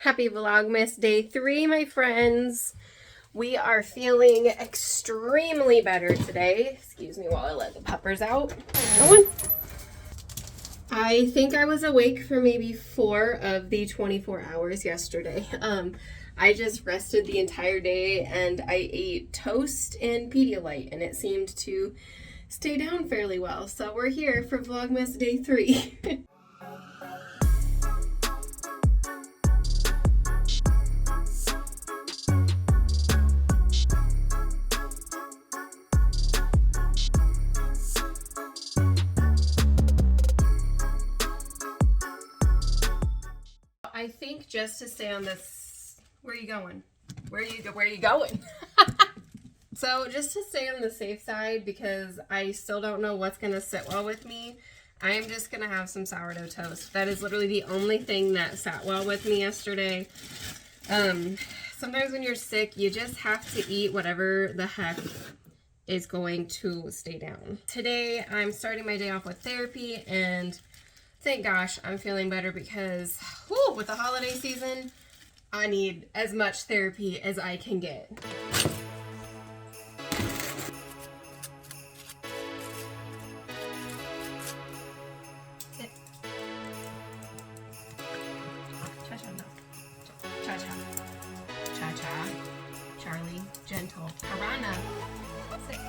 Happy Vlogmas Day 3, my friends. We are feeling extremely better today. Excuse me while I let the peppers out. I think I was awake for maybe 4 of the 24 hours yesterday. I just rested the entire day and I ate toast and Pedialyte and it seemed to stay down fairly well. So we're here for Vlogmas Day 3. I think just to stay on this, where are you going? Where are you going? So just to stay on the safe side, because I still don't know what's going to sit well with me, I am just going to have some sourdough toast. That is literally the only thing that sat well with me yesterday. Sometimes when you're sick, you just have to eat whatever the heck is going to stay down. Today, I'm starting my day off with therapy, and thank gosh I'm feeling better because with the holiday season, I need as much therapy as I can get. Sit. Cha-cha, no. Cha-cha. Cha-cha. Charlie, gentle. Piranha. Sit.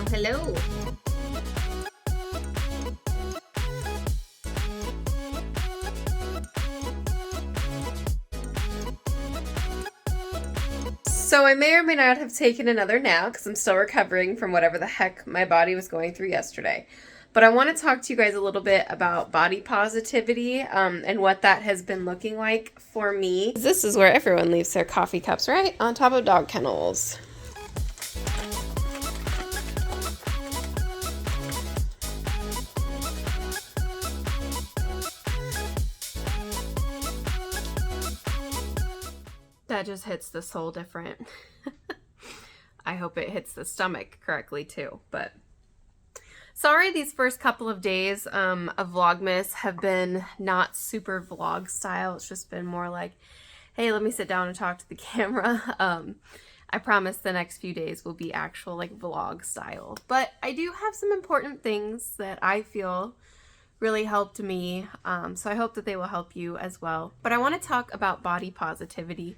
Hello. So I may or may not have taken another nap because I'm still recovering from whatever the heck my body was going through yesterday. But I want to talk to you guys a little bit about body positivity and what that has been looking like for me. This is where everyone leaves their coffee cups, right? On top of dog kennels. That just hits the soul different. I hope it hits the stomach correctly too, but sorry these first couple of days of Vlogmas have been not super vlog style. It's just been more like, hey, let me sit down and talk to the camera. I promise the next few days will be actual like vlog style, but I do have some important things that I feel really helped me, so I hope that they will help you as well. But I want to talk about body positivity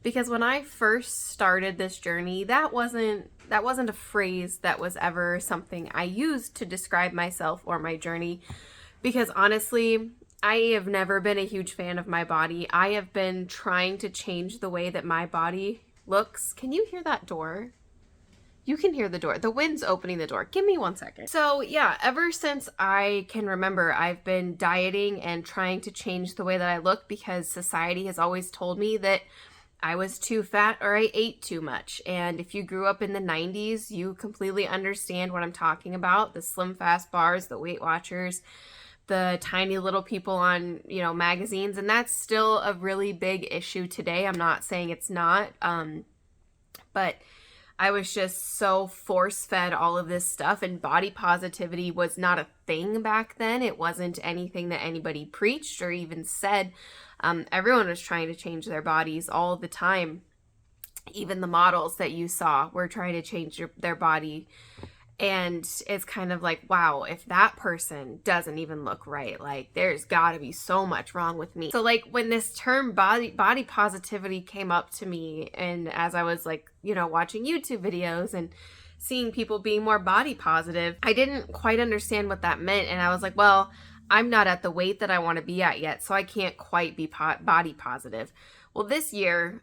because when I first started this journey, that wasn't a phrase that was ever something I used to describe myself or my journey, because honestly, I have never been a huge fan of my body. I have been trying to change the way that my body looks. Can you hear that door? You can hear the door. The wind's opening the door. Give me 1 second. So yeah, ever since I can remember, I've been dieting and trying to change the way that I look because society has always told me that I was too fat or I ate too much. And if you grew up in the 90s, you completely understand what I'm talking about. The slim fast bars, the Weight Watchers, the tiny little people on, magazines. And that's still a really big issue today. I'm not saying it's not, but I was just so force-fed all of this stuff, and body positivity was not a thing back then. It wasn't anything that anybody preached or even said. Everyone was trying to change their bodies all the time. Even the models that you saw were trying to change their body. And it's kind of like, wow, if that person doesn't even look right, like there's got to be so much wrong with me. So like when this term body positivity came up to me, and as I was like, watching YouTube videos and seeing people being more body positive, I didn't quite understand what that meant. And I was like, well, I'm not at the weight that I want to be at yet, so I can't quite be body positive. Well, this year,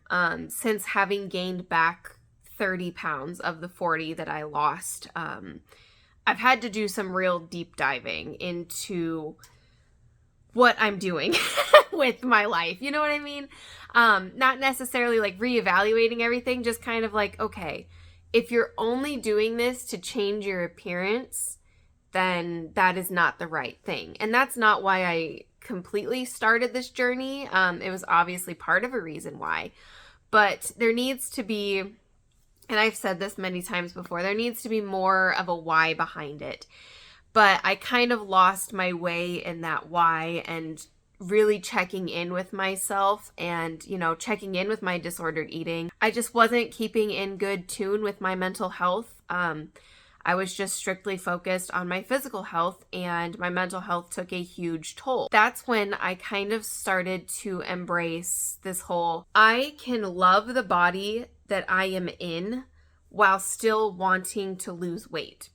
since having gained back 30 pounds of the 40 that I lost, I've had to do some real deep diving into what I'm doing with my life. You know what I mean? Not necessarily like reevaluating everything, just kind of like, okay, if you're only doing this to change your appearance, then that is not the right thing. And that's not why I completely started this journey. It was obviously part of a reason why, but there needs to be, and I've said this many times before, there needs to be more of a why behind it. But I kind of lost my way in that why, and really checking in with myself and, you know, checking in with my disordered eating. I just wasn't keeping in good tune with my mental health. I was just strictly focused on my physical health, and my mental health took a huge toll. That's when I kind of started to embrace this whole, I can love the body that I am in while still wanting to lose weight.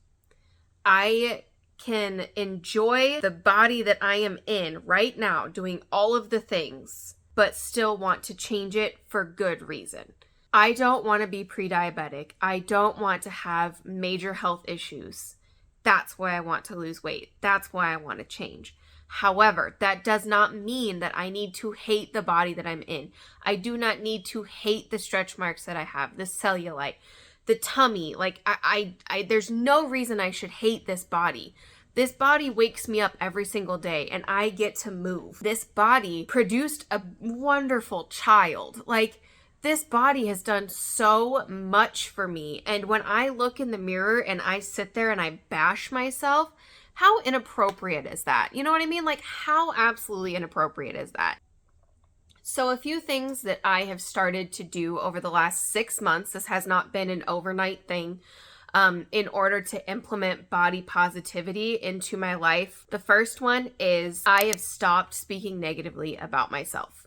I can enjoy the body that I am in right now, doing all of the things, but still want to change it for good reason. I don't want to be pre-diabetic. I don't want to have major health issues. That's why I want to lose weight. That's why I want to change. However, that does not mean that I need to hate the body that I'm in. I do not need to hate the stretch marks that I have, the cellulite, the tummy. Like, there's no reason I should hate this body. This body wakes me up every single day, and I get to move. This body produced a wonderful child. Like, this body has done so much for me. And when I look in the mirror and I sit there and I bash myself, how inappropriate is that? You know what I mean? Like, how absolutely inappropriate is that? So a few things that I have started to do over the last 6 months, this has not been an overnight thing, in order to implement body positivity into my life. The first one is I have stopped speaking negatively about myself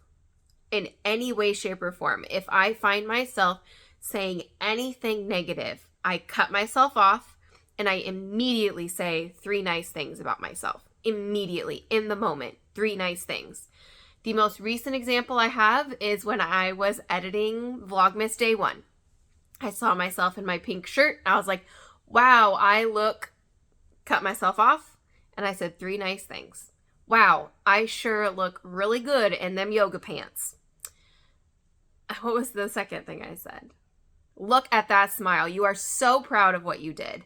in any way, shape, or form. If I find myself saying anything negative, I cut myself off and I immediately say 3 nice things about myself. Immediately, in the moment, 3 nice things. The most recent example I have is when I was editing Vlogmas Day 1. I saw myself in my pink shirt. I was like, wow, cut myself off, and I said 3 nice things. Wow, I sure look really good in them yoga pants. What was the second thing I said? Look at that smile. You are so proud of what you did.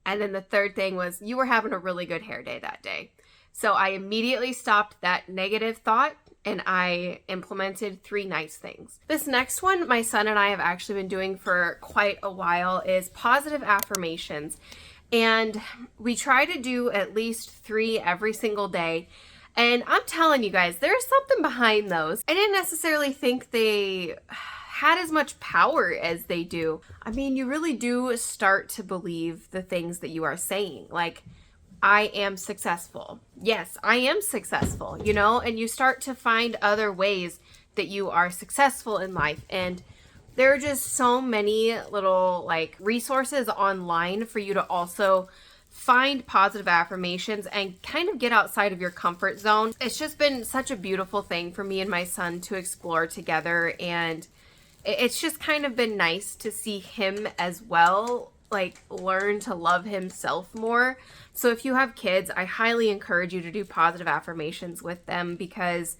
And then the third thing was, you were having a really good hair day that day. So I immediately stopped that negative thought and I implemented 3 nice things. This next one, my son and I have actually been doing for quite a while, is positive affirmations. And we try to do at least 3 every single day. And I'm telling you guys, there's something behind those. I didn't necessarily think they had as much power as they do. I mean, you really do start to believe the things that you are saying. Like, I am successful. Yes, I am successful, you know, and you start to find other ways that you are successful in life. And there are just so many little like resources online for you to also find positive affirmations and kind of get outside of your comfort zone. It's just been such a beautiful thing for me and my son to explore together. And it's just kind of been nice to see him as well, like, learn to love himself more. So if you have kids, I highly encourage you to do positive affirmations with them, because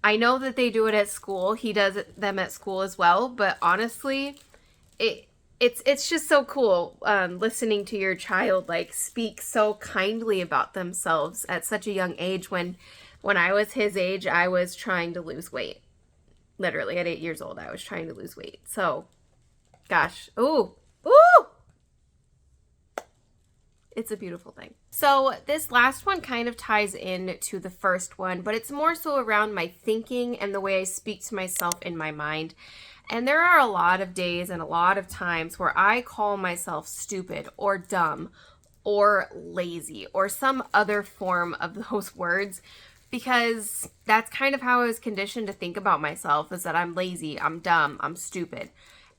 I know that they do it at school. He does them at school as well. But honestly, it's just so cool listening to your child like speak so kindly about themselves at such a young age. When I was his age, I was trying to lose weight. Literally at 8 years old, I was trying to lose weight. So, gosh, ooh. It's a beautiful thing. So this last one kind of ties in to the first one, but it's more so around my thinking and the way I speak to myself in my mind. And there are a lot of days and a lot of times where I call myself stupid or dumb or lazy or some other form of those words, because that's kind of how I was conditioned to think about myself, is that I'm lazy, I'm dumb, I'm stupid.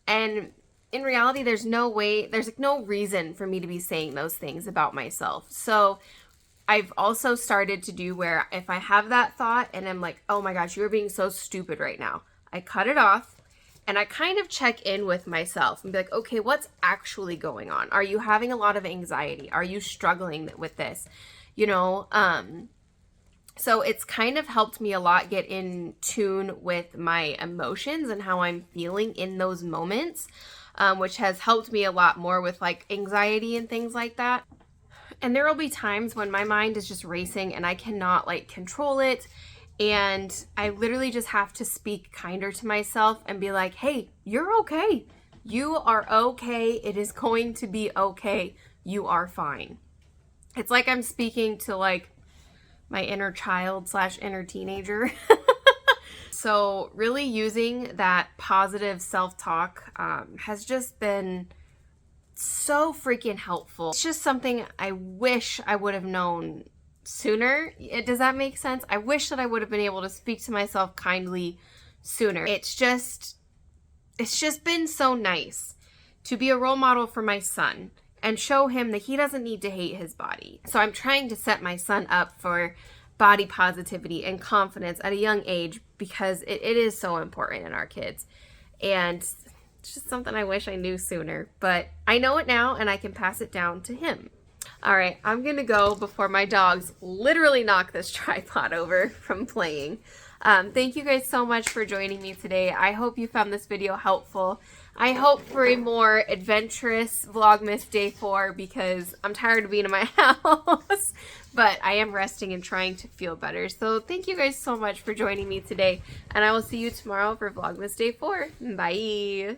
And in reality, there's no reason for me to be saying those things about myself. So I've also started to do where if I have that thought and I'm like, oh my gosh, you are being so stupid right now, I cut it off and I kind of check in with myself and be like, okay, what's actually going on? Are you having a lot of anxiety? Are you struggling with this? You know, so it's kind of helped me a lot get in tune with my emotions and how I'm feeling in those moments. Which has helped me a lot more with like anxiety and things like that. And there will be times when my mind is just racing and I cannot like control it. And I literally just have to speak kinder to myself and be like, hey, you're okay. You are okay. It is going to be okay. You are fine. It's like I'm speaking to like my inner child / inner teenager. So really using that positive self-talk has just been so freaking helpful. It's just something I wish I would have known sooner. Does that make sense? I wish that I would have been able to speak to myself kindly sooner. It's just been so nice to be a role model for my son and show him that he doesn't need to hate his body. So I'm trying to set my son up for body positivity and confidence at a young age because it is so important in our kids. And it's just something I wish I knew sooner, but I know it now and I can pass it down to him. All right, I'm gonna go before my dogs literally knock this tripod over from playing. Thank you guys so much for joining me today. I hope you found this video helpful. I hope for a more adventurous Vlogmas day 4 because I'm tired of being in my house, but I am resting and trying to feel better. So thank you guys so much for joining me today, and I will see you tomorrow for Vlogmas day 4. Bye.